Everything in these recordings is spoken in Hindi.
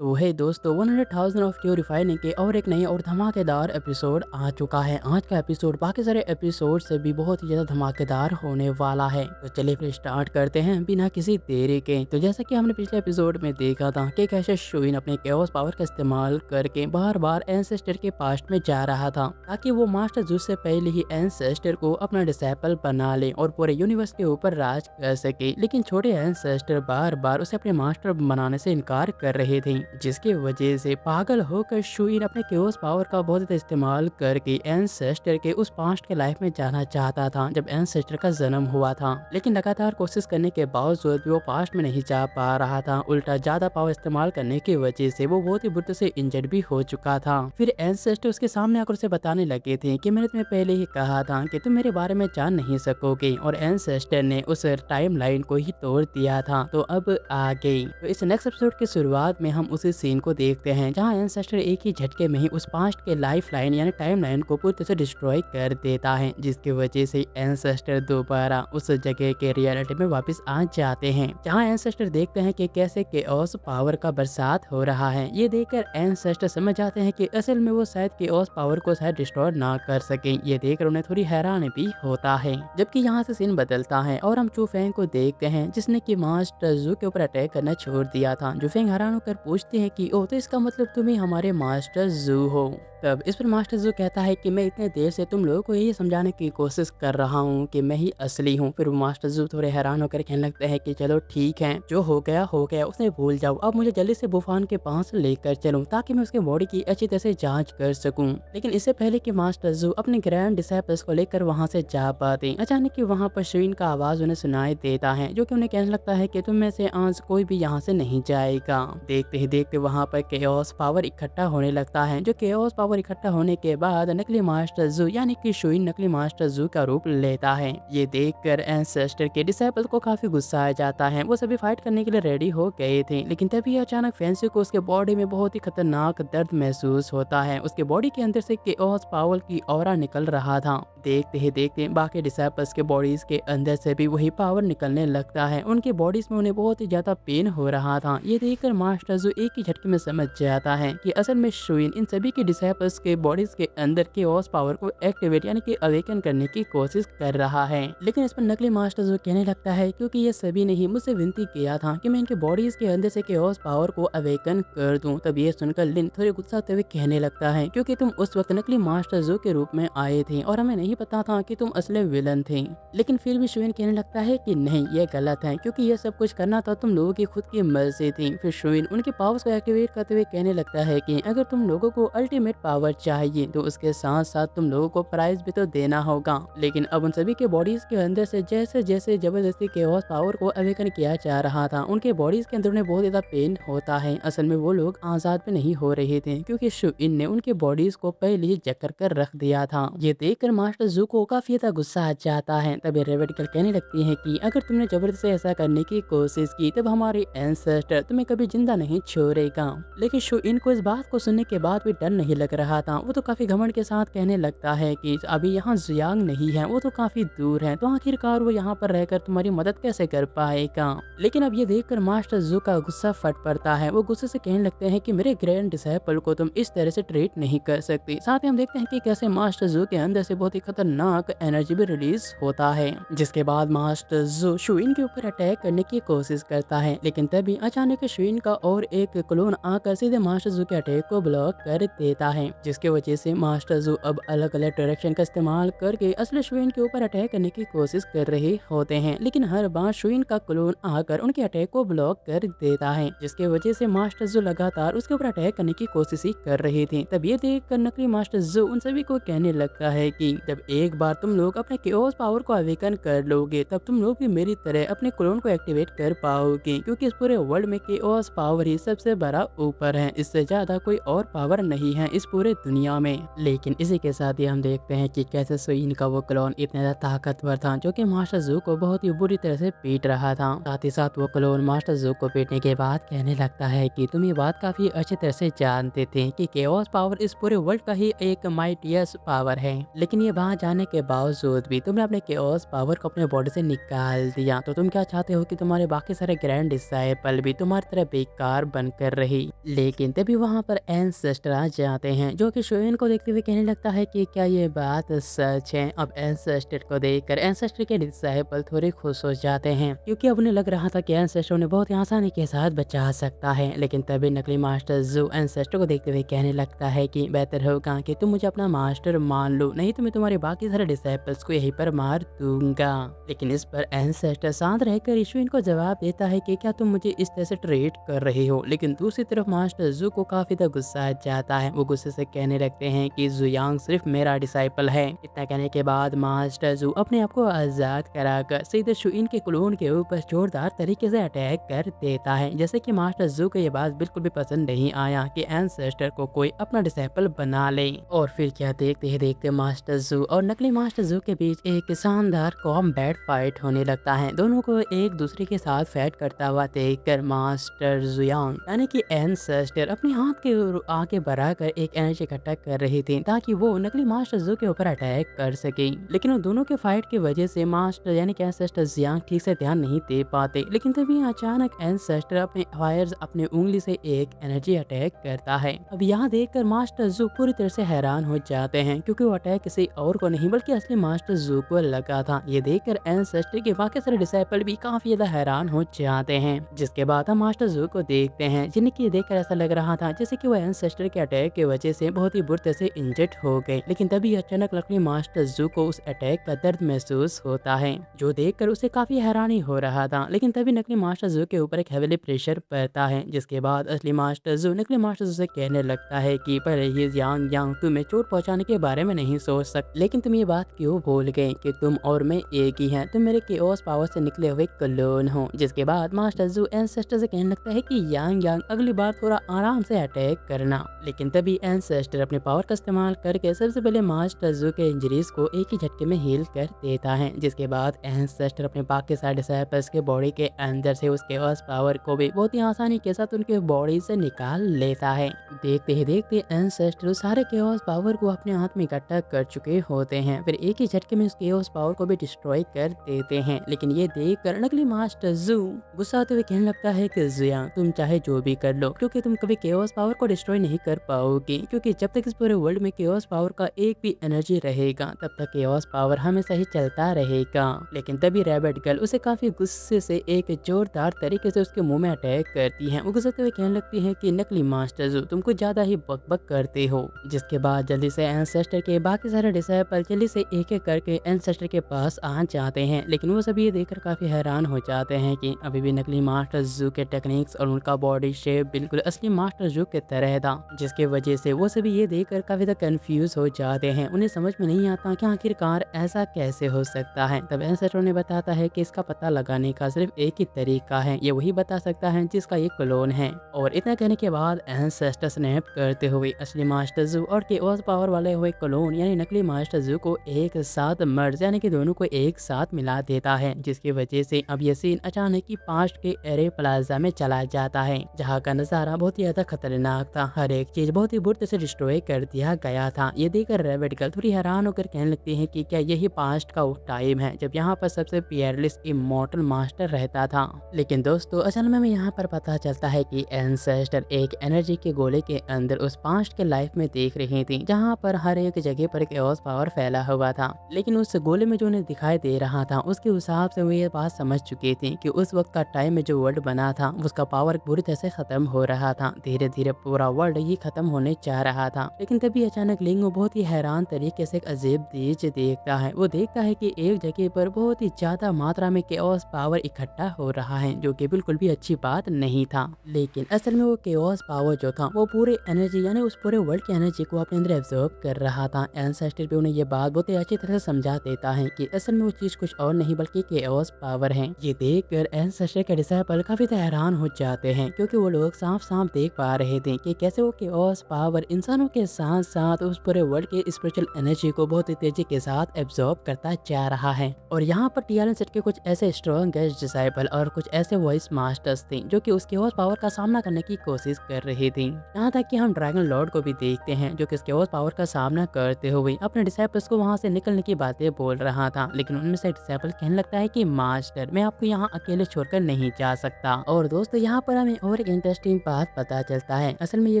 तो हे दोस्तों 100,000 ऑफ क्यों रिफाइनिंग के और एक नई और धमाकेदार एपिसोड आ चुका है। आज का एपिसोड बाकी सारे एपिसोड से भी बहुत ही ज़्यादा धमाकेदार होने वाला है। तो चलिए फिर स्टार्ट करते हैं बिना किसी देरी के। तो जैसा कि हमने पिछले एपिसोड में देखा था कि कैसे शुइन अपने केओस पावर का इस्तेमाल करके बार बार एंसेस्टर के पास्ट में जा रहा था ताकि वो मास्टर जूस से पहले ही एंसेस्टर को अपना डिसेपल बना ले और पूरे यूनिवर्स के ऊपर राज कर सके। लेकिन छोटे एंसेस्टर बार बार उसे अपने मास्टर बनाने से इनकार कर रहे थे, जिसकी वजह से पागल होकर शुइन अपने केओस पावर का बहुत ज़्यादा इस्तेमाल करके एंसेस्टर के उस पास्ट के लाइफ में जाना चाहता था जब एंसेस्टर का जन्म हुआ था। लेकिन लगातार कोशिश करने के बावजूद भी वो पास्ट में नहीं जा पा रहा था। उल्टा ज्यादा पावर इस्तेमाल करने की वजह से वो बहुत ही बुरी से इंजर्ड भी हो चुका था। फिर एंसेस्टर उसके सामने आकर उसे बताने लगे थे कि मैंने तुम्हें पहले ही कहा था कि तुम मेरे बारे में जान नहीं सकोगे, और एंसेस्टर ने उस टाइम लाइन को ही तोड़ दिया था। तो अब आ गई। तो इस नेक्स्ट एपिसोड की शुरुआत में हम उसी सीन को देखते हैं जहां एंसेस्टर एक ही झटके में ही उस पास्ट के लाइफ लाइन यानी टाइम लाइन को पूरी तरह से डिस्ट्रॉय कर देता है, जिसकी वजह से एंसेस्टर दोबारा उस जगह के रियलिटी में वापस आ जाते हैं जहां एंसेस्टर देखते हैं कि कैसे केओस पावर का बरसात हो रहा है। ये देखकर एंसेस्टर समझ जाते हैं कि असल में वो शायद केओस पावर को शायद डिस्ट्रॉय ना कर सके। ये देखकर उन्हें थोड़ी हैरानी भी होता है। जबकि यहाँ से सीन बदलता है और हम चूफेंग को देखते हैं जिसने कि मास्टर जू के ऊपर अटैक करना छोड़ दिया था। चूफेंग हैरान होकर पूछते हैं कि ओ, तो इसका मतलब तुम ही हमारे मास्टर जू हो। तब इस पर मास्टर जू कहता है कि मैं इतने देर से तुम लोगों को यही समझाने की कोशिश कर रहा हूँ कि मैं ही असली हूँ। फिर मास्टर जू थोड़े हैरान होकर कहने लगते हैं कि चलो ठीक है, जो हो गया उसे भूल जाओ। अब मुझे जल्दी से बुफान के पास लेकर चलूं ताकि मैं उसके बॉडी की अच्छी तरह से जांच कर सकूं। लेकिन इससे पहले कि मास्टर जू अपने ग्रैंड डिसाइपल्स को लेकर वहां से जा पाते, अचानक कि वहां पर शुइन का आवाज उन्हें सुनाई देता है, जो कि उन्हें कहने लगता है कि तुम में से आज कोई भी यहाँ से नहीं जाएगा। देखते ही देखते वहां पर केओस पावर इकट्ठा होने लगता है। जो केओस पावर इकट्ठा होने के बाद नकली मास्टर जू यानी कि शुइन नकली मास्टर जू का रूप लेता है। ये देखकर एंसेस्टर के डिसाइपल को काफी गुस्सा आ जाता है। वो सभी फाइट करने के लिए रेडी हो गए थे, लेकिन तभी अचानक फैंसी को उसके बॉडी में बहुत ही खतरनाक दर्द महसूस होता है। उसके बॉडी के अंदर से केओस पावर की ऑरा निकल रहा था। देखते ही देखते बाकी डिसाइपल्स के बॉडीज के अंदर से भी वही पावर निकलने लगता है। उनके बॉडीज में उन्हें बहुत ही ज्यादा पेन हो रहा था। ये देखकर मास्टर जो एक ही झटके में समझ जाता है कि असल में शुइन इन सभी के डिसाइपल्स के बॉडीज के अंदर केओस पावर को एक्टिवेट यानी कि अवेकन करने की कोशिश कर रहा है। लेकिन इस पर नकली मास्टर जो कहने लगता है क्योंकि ये सभी ने ही मुझसे विनती किया था कि मैं इनके बॉडीज के अंदर से केओस पावर को अवेकन कर दूं। तब ये सुनकर लिन थोड़े गुस्सा होते हुए कहने लगता है क्योंकि तुम उस वक्त नकली मास्टर जो के रूप में आए थे और हमें नहीं पता था कि तुम असली विलन थे। लेकिन फिर भी शुइन कहने लगता है कि नहीं, ये गलत है क्योंकि ये सब कुछ करना था तुम लोगों की खुद की मर्जी थी। फिर शुइन उनके पावर्स को एक्टिवेट करते हुए कहने लगता है कि अगर तुम लोगों को अल्टीमेट पावर चाहिए तो उसके साथ साथ तुम लोगों को प्राइज भी तो देना होगा। लेकिन अब उन सभी के बॉडीज के अंदर से जैसे जैसे जबरदस्ती केओस पावर को अवेकन किया जा रहा था, उनके बॉडीज के अंदर उन्हें बहुत ज्यादा पेन होता है। असल में वो लोग आजाद भी नहीं हो रहे थे क्योंकि शुइन ने उनके बॉडीज को पहले ही जकड़ कर रख दिया था। ये देखकर मास्टर जू को काफी ज्यादा गुस्सा आ जाता है। तब रेवेटिकल कहने लगती है कि अगर तुमने जबरदस्ती ऐसा करने की कोशिश की तब हमारे एंसेस्टर तुम्हें कभी जिंदा नहीं छोड़ेगा। लेकिन शुइन को इस बात को सुनने के बाद भी डर नहीं लग रहा था। वो तो काफी घमंड के साथ कहने लगता है कि अभी यहाँ जुयांग नहीं है, वो तो काफी दूर है, तो आखिरकार वो यहाँ पर रहकर तुम्हारी मदद कैसे कर पाएगा। लेकिन अब ये देखकर मास्टर जू का गुस्सा फट पड़ता है। वो गुस्से से कहने लगते हैं कि मेरे ग्रैंड डिसाइपल को तुम इस तरह से ट्रीट नहीं कर सकती। साथ ही हम देखते हैं कि कैसे मास्टर जू के अंदर से बहुत ही खतरनाक एनर्जी भी रिलीज होता है, जिसके बाद मास्टर जू शुइन के ऊपर अटैक करने की कोशिश करता है। लेकिन तभी अचानक शुइन का और एक क्लोन आकर सीधे मास्टर जू के अटैक को ब्लॉक कर देता है, जिसकी वजह से मास्टर जू अब अलग अलग डायरेक्शन का इस्तेमाल करके असली शुइन के ऊपर अटैक करने की कोशिश कर रहे होते हैं। लेकिन हर बार शुइन का क्लोन आकर उनके अटैक को ब्लॉक कर देता है, जिसकी वजह से मास्टर जू लगातार उसके ऊपर अटैक करने की कोशिश ही कर रहे थे। तब ये देखकर नकली मास्टर जू उन सभी को कहने लगता है कि जब एक बार तुम लोग अपने केओस पावर को अवेकन कर लोगे तब तुम लोग भी मेरी तरह अपने क्लोन को एक्टिवेट कर पाओगे, क्योंकि इस पूरे वर्ल्ड में केओस पावर ही सबसे बड़ा ऊपर है। इससे ज्यादा कोई और पावर नहीं है इस पूरे दुनिया में। लेकिन इसी के साथ ही हम देखते हैं कि कैसे शुइन का वो क्लोन इतना ज्यादा ताकतवर था जो कि मास्टर जू को बहुत ही बुरी तरह से पीट रहा था। साथ ही साथ वो क्लोन मास्टर जू को पीटने के बाद कहने लगता है कि तुम ये बात काफी अच्छी तरह से जानते थे कि केओस पावर इस पूरे वर्ल्ड का ही एक माइटियस पावर है। लेकिन ये वहाँ जाने के बावजूद भी तुमने अपने केओस पावर को अपने बॉडी से निकाल दिया, तो तुम क्या चाहते हो कि तुम्हारे बाकी सारे ग्रैंड डिसाइपल भी तुम्हारी तरह बेकार बनकर रही। लेकिन तभी वहाँ पर एंसेस्टर आ जाते हैं, जो कि शोइन को देखते हुए कहने लगता है कि क्या ये बात सच है। अब एंसेस्टर को देखकर एंसेस्टर के डिसाइपल थोड़े खुश हो जाते हैं, क्योंकि अब उन्हें लग रहा था कि एंसेस्टर उन्हें बहुत ही आसानी के साथ बचा सकता है। लेकिन तभी नकली मास्टर जू एंसेस्टर को देखते हुए कहने लगता है कि बेहतर होगा कि तुम मुझे अपना मास्टर मान लो, नहीं तो मैं तुम्हारे बाकी सारे डिसाइपल्स को यहीं पर मार दूंगा। लेकिन इस पर एंसेस्टर शांत रहकर शोइन को जवाब देता है कि क्या तुम मुझे इस तरह से ट्रीट कर रहे हो। लेकिन दूसरी तरफ मास्टर जू को काफी ज्यादा गुस्सा आ जाता है। वो गुस्से से कहने लगते हैं कि जुयांग सिर्फ मेरा डिसाइपल है। इतना कहने के बाद मास्टर जू अपने आप को आजाद कराकर सीधे शोइन के क्लोन के ऊपर जोरदार तरीके से अटैक कर देता है। जैसे कि मास्टर जू को ये बात बिल्कुल भी पसंद नहीं आया कि एंसेस्टर को कोई अपना डिसाइपल बना ले। और फिर क्या देखते ही देखते मास्टर जू और नकली मास्टर जू के बीच एक शानदार कॉम्बैट फाइट होने लगता है। दोनों को एक दूसरे के साथ फाइट करता हुआ देखकर मास्टर जुयांग यानी कि एंसेस्टर अपने हाथ के आगे बढ़ाकर एक एनर्जी इकट्ठा कर रही थी, ताकि वो नकली मास्टर जू के ऊपर अटैक कर सके। लेकिन उन दोनों के फाइट की वजह से मास्टर यानी कि एंसेस्टर जुयांग ठीक से ध्यान नहीं दे पाते। लेकिन तभी अचानक एंसेस्टर अपने फायर्स अपने उंगली से एक एनर्जी अटैक करता है। अब यहाँ देखकर मास्टर जू पूरी तरह से हैरान हो जाते हैं, क्योंकि वो अटैक किसी और को नहीं बल्कि असली मास्टर जू को लगा था। ये देखकर एंसेस्टर के बाकी सारे डिसाइपल भी काफी ज्यादा हैरान हो जाते हैं। जिसके बाद हम मास्टर जू को देखते हैं, जिनकी देखकर ऐसा लग रहा था जैसे कि वो एंसेस्टर के अटैक की वजह से बहुत ही बुरी तरह से इंजर्ड हो गए। लेकिन तभी अचानक नकली मास्टर जू को उस अटैक का दर्द महसूस होता है, जो देखकर उसे काफी हैरानी हो रहा था। लेकिन तभी नकली मास्टर जू के ऊपर एक हेवीली प्रेशर पड़ता है, जिसके बाद असली मास्टर जू नकली मास्टर जू से कहने लगता है कि पहले ही यांग यांग तुम्हें चोट पहुंचाने के बारे में नहीं सोच सकते, लेकिन तुम ये बात क्यों भूल गए कि तुम और मैं एक ही हैं, तुम मेरे केओस पावर से निकले हुए क्लोन हो। जिसके बाद मास्टर जू एंसेस्टर से कहने लगता है कि यांग यांग अगली बार थोड़ा आराम से अटैक करना। लेकिन तभी एंसेस्टर अपने पावर का इस्तेमाल करके सबसे पहले मास्टर जू के इंजरीज को एक ही झटके में हील कर देता है। जिसके बाद एंसेस्टर अपने बाकी सारे डिसाइपल्स के बॉडी के अंदर से उस केओस पावर को भी बहुत ही आसानी के साथ उनके बॉडी से निकाल लेता है। देखते ही देखते एंसेस्टर सारे केओस पावर को अपने हाथ में इकट्ठा कर चुके होते हैं, फिर एक ही झटके में उस केओस पावर को भी डिस्ट्रॉय कर देते हैं। लेकिन ये देखकर नकली मास्टर जू गुस्सा आते हुए कहने लगता है कि जुयांग तुम चाहे जो भी कर लो, क्योंकि तुम कभी केओस पावर को डिस्ट्रॉय नहीं कर पाओगे, क्योंकि जब तक इस पूरे वर्ल्ड में केओस पावर का एक भी एनर्जी रहेगा तब तक केओस पावर हमेशा ही चलता रहेगा। लेकिन तभी रैबिट गर्ल उसे काफी गुस्से से एक जोरदार तरीके से उसके मुंह में अटैक करती है। वो गुस्से हुए कहने लगती है कि नकली मास्टर जू तुम कुछ ज्यादा ही बकबक करते हो। जिसके बाद जल्दी से एंसेस्टर के बाकी सारे डिसाइपल जल्दी से एक एक करके एंसेस्टर के पास आ जाते हैं। लेकिन वो सभी ये देखकर काफी हैरान हो जाते हैं कि अभी भी नकली मास्टर जू के टेक्निक्स और उनका बॉडी शेप बिल्कुल असली मास्टर जू के तरह था, जिसके वजह से वो सभी ये देखकर काफी ज्यादा कंफ्यूज हो जाते हैं। उन्हें समझ में नहीं आता कि आखिरकार ऐसा कैसे हो सकता है। तब एंसेस्टर उन्हें बताता है कि इसका पता लगाने का सिर्फ एक ही तरीका है, ये वही बता सकता है जिसका ये क्लोन है। और इतना कहने के बाद एंसेस्टर स्नैप करते हुए असली मास्टर जू और केओस पावर वाले हुए क्लोन यानी नकली मास्टर जू को एक साथ मर्ज यानी कि दोनों को एक साथ मिला देता है, जिसकी वजह से अब ये सीन अचानक ही पास्ट के एरे प्लाजा में चला जाता है, जहाँ का नजारा बहुत ही ज्यादा खतरनाक था। हर एक चीज बहुत ही बुरी तरह से डिस्ट्रॉय कर दिया गया था। ये देखकर रैबिट गर्ल थोड़ी हैरान होकर कहने लगती है कि क्या यही पास्ट का वो टाइम है जब यहाँ पर सबसे पियरलेस इमॉर्टल मास्टर रहता था। लेकिन दोस्तों असल में हमें यहाँ पर पता चलता है कि एंसेस्टर एक एनर्जी के गोले के अंदर उस पास्ट के लाइफ में देख रही थी, जहाँ पर हर एक जगह पर केओस पावर फैला हुआ था। लेकिन उस गोले में जो उन्हें दिखाई दे रहा था उसके हिसाब से वो ये बात समझ चुकी थी कि उस वक्त का टाइम में जो वर्ल्ड बना था उसका पावर पूरी तरह से खत्म हो रहा था। धीरे धीरे पूरा वर्ल्ड ही खत्म होने जा रहा था। लेकिन तभी अचानक लिंगो बहुत ही हैरान तरीके से एक अजीब चीज देखता है। वो देखता है कि एक जगह पर बहुत ही ज्यादा मात्रा में केओस पावर इकट्ठा हो रहा है, जो कि बिल्कुल भी अच्छी बात नहीं था। लेकिन असल में वो केओस पावर जो था वो पूरे एनर्जी यानी उस पूरे वर्ल्ड की एनर्जी को अपने अंदर एब्जॉर्ब कर रहा था। एंसेस्टर भी उन्हें ये बात बहुत ही अच्छी तरह से समझा देता है कि असल में वो चीज कुछ और नहीं बल्कि केओस पावर है। ये देखकर एंसेस्टर के डिसाइपल काफी हैरान हो जाते हैं, क्योंकि वो लोग साफ साफ देख पा रहे थे कि कैसे वो केओस पावर इंसानों के साथ साथ उस पूरे वर्ल्ड के स्पिरिचुअल एनर्जी को बहुत ही तेजी के साथ एब्जॉर्ब करता जा रहा है। और यहाँ पर टीआरएन सेट के कुछ ऐसे स्ट्रॉन्ग डिसाइपल और कुछ ऐसे वॉइस मास्टर्स थे जो कि उस केओस पावर का सामना करने की कोशिश कर रही थी। यहाँ तक कि हम ड्रैगन लॉर्ड को भी देखते हैं जो कि उस केओस पावर का सामना करते हुए अपने डिसाइपल्स को वहाँ से निकलने की बातें बोल रहा था, लेकिन उनमें से डिसाइपल कहने लगता है कि मास्टर मैं आपको यहाँ अकेले छोड़कर नहीं जा सकता। और दोस्तों यहाँ पर हमें और एक इंटरेस्टिंग बात पता चलता है, असल में ये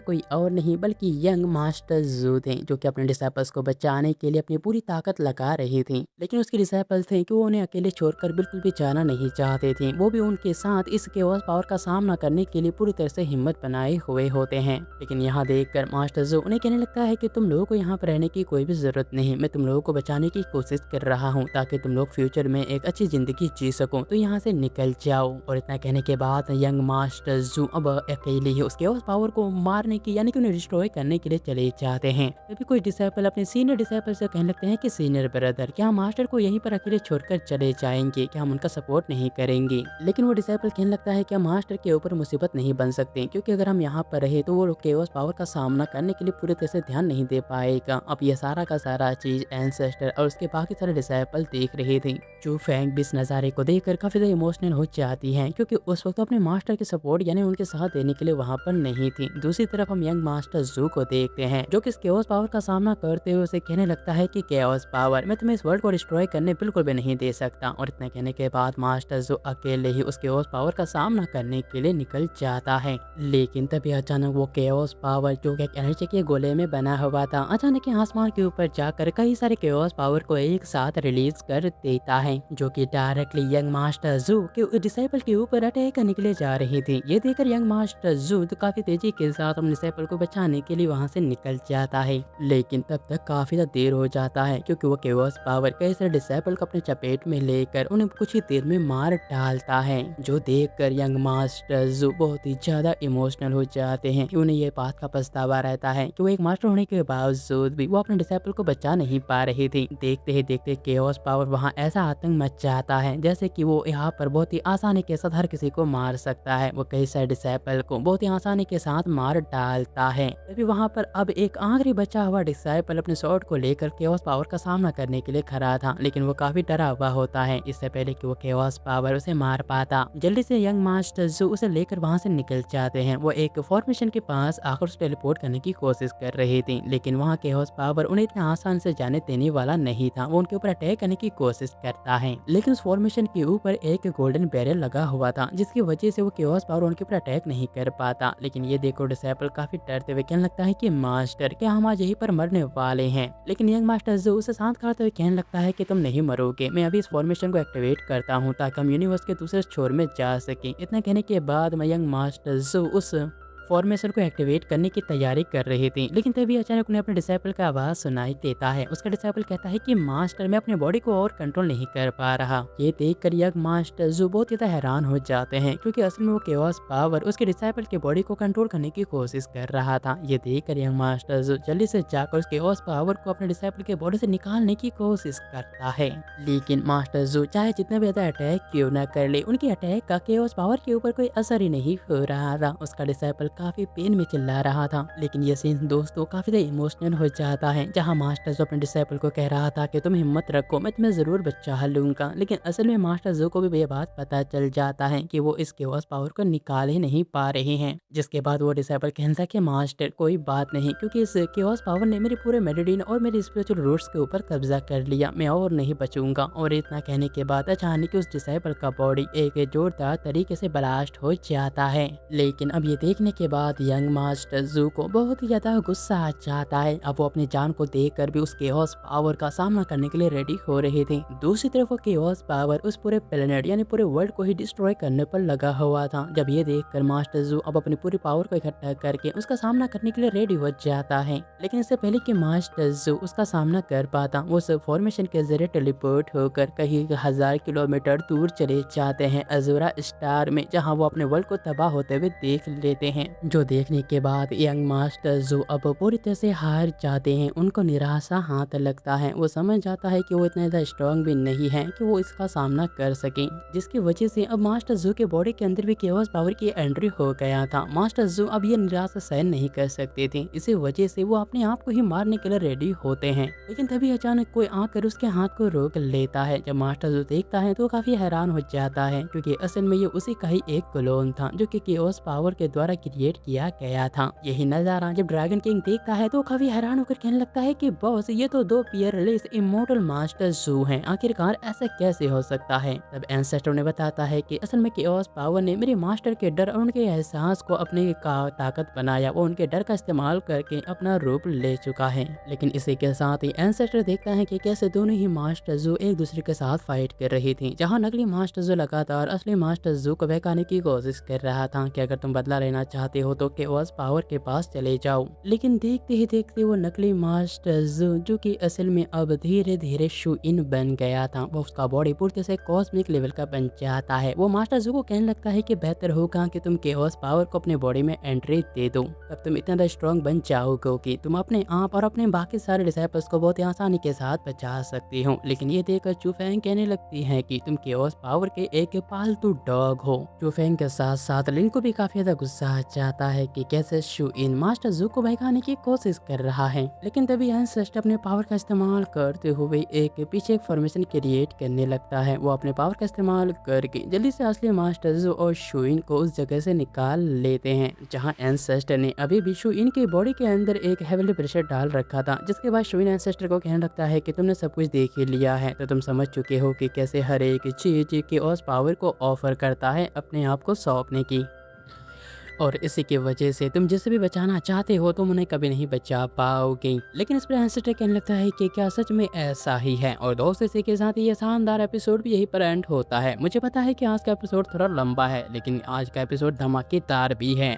कोई और नहीं बल्कि यंग मास्टर जू थे, जो कि अपने डिसाइपल्स को बचाने के लिए अपनी पूरी ताकत लगा रही थी। लेकिन उसके डिसाइपल्स थे कि वो उन्हें अकेले छोड़कर बिल्कुल भी जाना नहीं चाहते थे, वो भी उनके साथ इस केओस पावर का सामना करने के लिए पूरी तरह से हिम्मत बनाए हुए होते हैं। लेकिन यहाँ देखकर मास्टर जू उन्हें कहने लगता है कि तुम लोगों को यहाँ पर रहने की कोई भी जरूरत नहीं, मैं तुम लोगों को बचाने की कोशिश कर रहा हूँ ताकि तुम लोग फ्यूचर में एक अच्छी जिंदगी जी सको, तो यहाँ से निकल जाओ। और इतना कहने के बाद यंग मास्टर जू अब अकेले ही उस केओस पावर को मारने की यानी कि उन्हें डिस्ट्रॉय करने के लिए चले जाते हैं। तभी कुछ डिसाइपल अपने सीनियर डिसाइपल से कहने लगते हैं कि सीनियर ब्रदर क्या हम मास्टर को यहीं पर अकेले छोड़कर चले जाएंगे, क्या हम उनका सपोर्ट नहीं करेंगे। लेकिन वो डिसाइपल कहने लगता है कि हम मास्टर के ऊपर मुसीबत नहीं बन सकते, क्योंकि अगर हम यहाँ पर रहे तो वो केओस पावर का सामना करने के लिए पूरी तरह से ध्यान नहीं दे पाएगा। अब ये सारा का सारा चीज एंसेस्टर और उसके बाकी सारे डिसाइपल देख रहे थे। जो फैंग भी इस नज़ारे को देखकर काफी ज्यादा इमोशनल हो जाती है, क्योंकि उस वक्त अपने मास्टर के सपोर्ट यानी उनके साथ देने के लिए वहाँ पर नहीं थी। दूसरी तरफ हम यंग मास्टर जू को देखते हैं, जो कि इस केओस पावर का सामना करते हुए उसे कहने लगता है कि केओस पावर मैं तुम्हें इस वर्ल्ड को डिस्ट्रॉय करने बिल्कुल भी नहीं दे सकता। और इतना कहने के बाद मास्टर जू अकेले ही उस केओस पावर का सामना करने के लिए निकल जाता है। लेकिन तभी अचानक वो केओस पावर जो कि एक एनर्जी के गोले में बना हुआ था, अचानक ही आसमान के ऊपर जाकर कई सारे केओस पावर को एक साथ रिलीज कर देता है, जो कि डायरेक्टली यंग मास्टर जू के डिसाइपल के ऊपर अटैक करने के लिए जा रही थी। ये देखकर यंग मास्टर जू तो काफी तेजी के साथ अपने डिसाइपल को बचाने के लिए वहां से निकल जाता है। लेकिन तब तक काफी देर हो जाता है, क्योंकि वो केओस पावर कई सारे डिसाइपल को अपने चपेट में लेकर उन्हें कुछ ही देर में मार डालता है, जो देखकर यंग मास्टर जू बहुत ही ज्यादा इमोशनल हो जाते हैं कि उन्हें ये बात का पछतावा रहता है कि वो एक मास्टर होने के बावजूद भी वो अपने डिसाइपल को बचा नहीं पा रही थी। देखते ही देखते केओस पावर वहाँ ऐसा आतंक मच जाता है जैसे कि वो यहाँ पर बहुत ही आसानी के साथ हर किसी को मार सकता है। वो कई सारे डिसाइपल को बहुत ही आसानी के साथ मार डालता है। तभी वहाँ पर अब एक आखिरी बचा हुआ डिसाइपल अपने स्वॉर्ड को लेकर केओस पावर का सामना करने के लिए खड़ा था, लेकिन वो काफी डरा हुआ होता है इससे पहले कि वो केओस पावर उसे मार पाता। जल्दी से यंग मास्टर जो उसे लेकर वहाँ से निकल जाते हैं। वो एक फॉर्मेशन के पास आकर उसे टेलीपोर्ट करने की कोशिश कर रही थी, लेकिन वहाँ केओस पावर उन्हें इतना आसान से जाने देने वाला नहीं था। वो उनके ऊपर अटैक करने की कोशिश करता है, लेकिन उस फॉर्मेशन के ऊपर एक गोल्डन बैरल लगा हुआ था, जिसकी वजह से वो केओस पावर उनके ऊपर अटैक नहीं कर पाता। लेकिन ये देखो डिसाइपल काफी डरते हुए कहने लगता है कि मास्टर क्या हम आज यहीं पर मरने वाले हैं। लेकिन यंग मास्टर जो उसे शांत करते हुए कहने लगता है कि तुम नहीं मरोगे, मैं अभी इस फॉर्मेशन को एक्टिवेट करता हूँ ताकि हम यूनिवर्स के दूसरे छोर में जा सके। इतना कहने के बाद मैं यंग मास्टर जो उस फॉर्मेशन को एक्टिवेट करने की तैयारी कर रही थी, लेकिन तभी अचानक उन्हें अपने डिसाइपल का आवाज सुनाई देता है। उसका डिसाइपल कहता है कि मास्टर मैं अपने बॉडी को और कंट्रोल नहीं कर पा रहा। ये देखकर यंग मास्टर जो बहुत ज्यादा हैरान हो जाते हैं, क्योंकि असल में वो केओस पावर उसके डिसाइपल के बॉडी को कंट्रोल करने की कोशिश कर रहा था। ये देखकर यंग मास्टर जो जल्दी से जाकर उस केओस पावर को अपने डिसाइपल के बॉडी से निकालने की कोशिश करता है। लेकिन मास्टर जो चाहे जितना भी ज्यादा अटैक क्यों न कर ले, उनकी अटैक का केओस पावर के ऊपर कोई असर ही नहीं हो रहा था। उसका डिसाइपल काफी पेन में चिल्ला रहा था। लेकिन ये सीन दोस्तों काफी ज्यादा इमोशनल हो जाता है, जहां मास्टर जो अपने डिसाइपल को कह रहा था कि तुम हिम्मत रखो, मैं तुम्हें जरूर बचा लूंगा। लेकिन असल में मास्टर जो को भी ये बात पता चल जाता है कि वो इस केओस पावर को निकाल ही नहीं पा रहे हैं। जिसके बाद वो डिसाइपल कहता है कि मास्टर कोई बात नहीं, क्योंकि इस केओस पावर ने मेरे पूरे मेडिडिन और मेरे स्पिरिचुअल रूट्स के ऊपर कब्जा कर लिया, मैं और नहीं बचूंगा। और इतना कहने के बाद अचानक उस डिसाइपल का बॉडी एक जोरदार तरीके से ब्लास्ट हो जाता है। लेकिन अब ये देखने के बाद यंग मास्टर जू को बहुत ही ज्यादा गुस्सा आ जाता है। अब वो अपनी जान को देखकर भी उस केओस पावर का सामना करने के लिए रेडी हो रहे थे। दूसरी तरफ वो केओस पावर उस पूरे प्लेनेट यानी पूरे वर्ल्ड को ही डिस्ट्रॉय करने पर लगा हुआ था। जब ये देखकर मास्टर जू अब अपनी पूरी पावर को इकट्ठा करके उसका सामना करने के लिए रेडी हो जाता है। लेकिन इससे पहले कि मास्टर जू उसका सामना कर पाता, वो उस फॉर्मेशन के जरिए टेलीपोर्ट होकर कहीं 1000 किलोमीटर दूर चले जाते हैं अजूरा स्टार में, जहाँ वो अपने वर्ल्ड को तबाह होते हुए देख लेते हैं। जो देखने के बाद यंग मास्टर जो अब पूरी तरह से हार जाते हैं, उनको निराशा हाथ लगता है। वो समझ जाता है कि वो इतना ज़्यादा स्ट्रॉन्ग भी नहीं है कि वो इसका सामना कर सके, जिसकी वजह से अब मास्टर जू के बॉडी के अंदर भी केओस पावर की एंट्री हो गया था। मास्टर जू अब ये निराशा सहन नहीं कर सकते थे, इसी वजह से वो अपने आप को ही मारने के लिए रेडी होते हैं। लेकिन तभी अचानक कोई आकर उसके हाथ को रोक लेता है। जब मास्टर जू देखता है तो काफी हैरान हो जाता है, क्योंकि असल में ये उसी का ही एक क्लोन था, जो कि केओस पावर के द्वारा क्रिएट क्रिएट किया गया था। यही नजारा जब ड्रैगन किंग देखता है तो काफी हैरान होकर कहने लगता है कि बॉस ये तो 2 पेयरलेस इमोर्टल मास्टर जू हैं, आखिरकार ऐसा कैसे हो सकता है। तब एंसेस्टर ने बताता है कि असल में केओस पावर ने मेरे मास्टर के डर और उनके एहसास को अपने का ताकत बनाया। वो उनके डर का इस्तेमाल करके अपना रूप ले चुका है। लेकिन इसी के साथ ही एंसेस्टर देखता है कि कैसे दोनों ही मास्टर जू एक दूसरे के साथ फाइट कर रही थी, जहां नकली मास्टर जू लगातार असली मास्टर जू को बहकाने की कोशिश कर रहा था कि अगर तुम बदला लेना चाहते हो तो केओस पावर के पास चले जाओ। लेकिन देखते ही देखते वो नकली मास्टर जू, जो कि असल में अब धीरे धीरे शू इन बन गया था, वो उसका बॉडी पूर्ति से कॉस्मिक लेवल का बन जाता है। वो मास्टर जू को कहने लगता है कि बेहतर होगा कि तुम केओस पावर को अपने बॉडी में एंट्री दे दो, तब तुम इतना स्ट्रॉन्ग बन जाओगे कि तुम अपने आप और अपने बाकी सारे डिसाइपल्स को बहुत ही आसानी के साथ बचा सकती हो। लेकिन ये देखकर चूफेंग कहने लगती है कि तुम केओस पावर के एक पालतू डॉग हो। चूफेंग के साथ साथ लिन को भी काफी ज्यादा गुस्सा आ जाता है कि कैसे शू इन मास्टर जू को बहकाने की कोशिश कर रहा है। लेकिन तभी एंसेस्टर अपने पावर का इस्तेमाल करते हुए एक पीछे फॉर्मेशन क्रिएट करने लगता है। वो अपने पावर का इस्तेमाल करके जल्दी से असली मास्टर जू और शू इन को उस जगह से निकाल लेते हैं जहाँ एंसेस्टर ने अभी भी शू इन की बॉडी के अंदर एक हेवीली प्रेशर डाल रखा था। जिसके बाद शू इन एंसेस्टर को कहने लगता है कि तुमने सब कुछ देख ही लिया है, तो तुम समझ चुके हो कि कैसे हर एक चीज केओस पावर को ऑफर करता है अपने आप को सौंपने की, और इसी की वजह से तुम जिसे भी बचाना चाहते हो तुम उन्हें कभी नहीं बचा पाओगे। लेकिन इस पर एंसेस्टर कहने लगता है कि क्या सच में ऐसा ही है। और दोस्त इसी के साथ ये शानदार एपिसोड भी यही पर एंड होता है। मुझे पता है कि आज का एपिसोड थोड़ा लंबा है, लेकिन आज का एपिसोड धमाकेदार भी है।